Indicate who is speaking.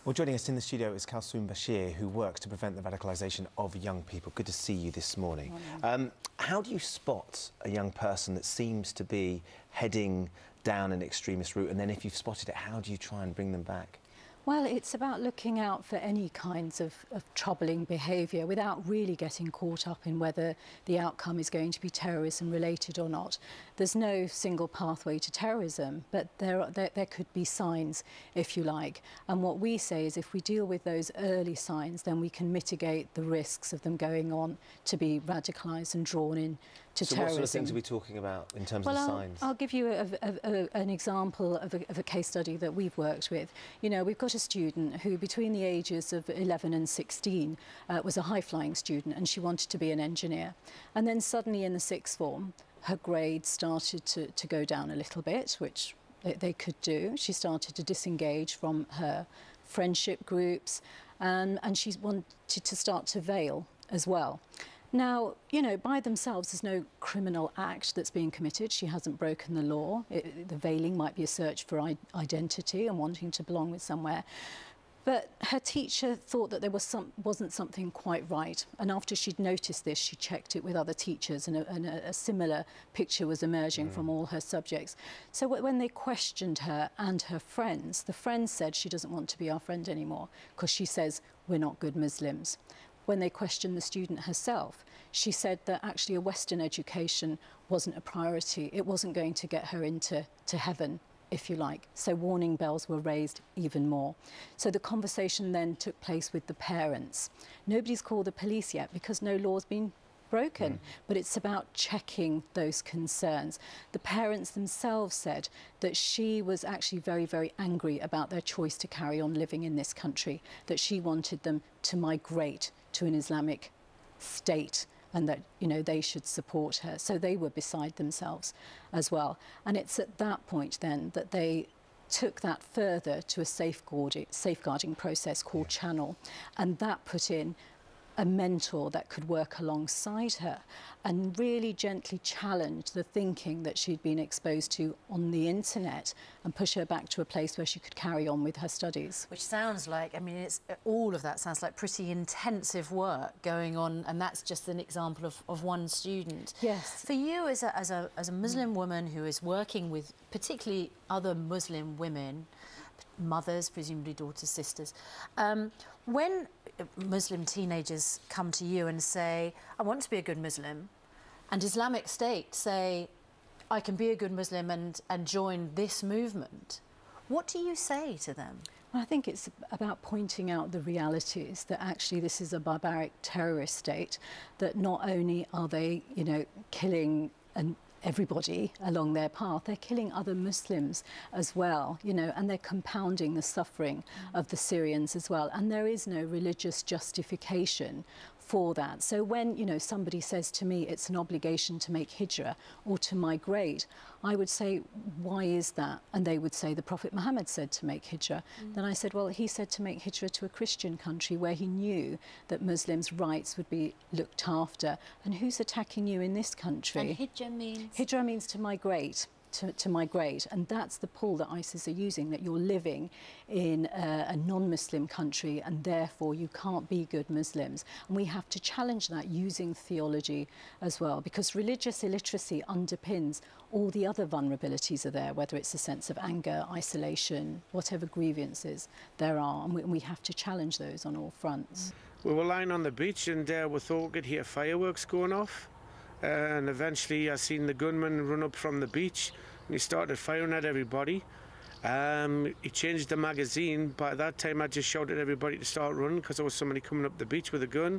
Speaker 1: Well, joining us in the studio is Kalsoom Bashir, who works to prevent the radicalisation of young people. Good to see you this morning. How do you spot a young person that seems to be heading down an extremist route, and then if you've spotted it, how do you try and bring them back?
Speaker 2: Well, it's about looking out for any kinds of troubling behaviour without really getting caught up in whether the outcome is going to be terrorism related or not. There's no single pathway to terrorism, but there could be signs, if you like. And what we say is if we deal with those early signs, then we can mitigate the risks of them going on to be radicalised and drawn in to terrorism.
Speaker 1: So what sort of things are we talking about in terms of signs?
Speaker 2: I'll give you an example of a case study that we've worked with. You know, we've got a student who between the ages of 11 and 16 was a high-flying student, and she wanted to be an engineer. And then suddenly in the sixth form, her grades started to go down a little bit, which they could do. She started to disengage from her friendship groups, and she wanted to start to veil as well. Now, you know, by themselves, there's no criminal act that's being committed. She hasn't broken the law. The veiling might be a search for identity and wanting to belong with somewhere. But her teacher thought that there wasn't something quite right. And after she'd noticed this, she checked it with other teachers, and a similar picture was emerging from all her subjects. So when they questioned her and her friends, the friends said she doesn't want to be our friend anymore because she says we're not good Muslims. When they questioned the student herself, she said that actually a Western education wasn't a priority. It wasn't going to get her into heaven, if you like. So warning bells were raised even more. So the conversation then took place with the parents. Nobody's called the police yet because no law's been broken, but it's about checking those concerns. The parents themselves said that she was actually very, very angry about their choice to carry on living in this country, that she wanted them to migrate to an Islamic state, and that, you know, they should support her. So they were beside themselves as well. And it's at that point then that they took that further to a safeguarding process called Channel, and that put in a mentor that could work alongside her and really gently challenge the thinking that she'd been exposed to on the internet and push her back to a place where she could carry on with her studies.
Speaker 3: Which sounds like, I mean, all of that sounds like pretty intensive work going on, and that's just an example of one student.
Speaker 2: Yes.
Speaker 3: For you as a Muslim woman who is working with particularly other Muslim women, mothers, presumably daughters, sisters, when Muslim teenagers come to you and say, I want to be a good Muslim, and Islamic State say, I can be a good Muslim and join this movement, what do you say to them?
Speaker 2: Well, I think it's about pointing out the realities that actually this is a barbaric terrorist state, that not only are they, you know, killing everybody along their path, they're killing other Muslims as well, you know, and they're compounding the suffering of the Syrians as well. And there is no religious justification for that. So when, you know, somebody says to me it's an obligation to make hijrah or to migrate, I would say, why is that? And they would say the Prophet Muhammad said to make hijrah. Then I said, well, he said to make hijrah to a Christian country where he knew that Muslims' rights would be looked after. And who's attacking you in this country?
Speaker 3: And hijrah means?
Speaker 2: Hijrah means to migrate. To migrate, and that's the pull that ISIS are using, that you're living in a non-Muslim country and therefore you can't be good Muslims. And we have to challenge that using theology as well, because religious illiteracy underpins all the other vulnerabilities are there, whether it's a sense of anger, isolation, whatever grievances there are, and we have to challenge those on all fronts.
Speaker 4: We were lying on the beach and we thought we could hear fireworks going off. And eventually I seen the gunman run up from the beach and he started firing at everybody. He changed the magazine. By that time I just shouted at everybody to start running because there was somebody coming up the beach with a gun.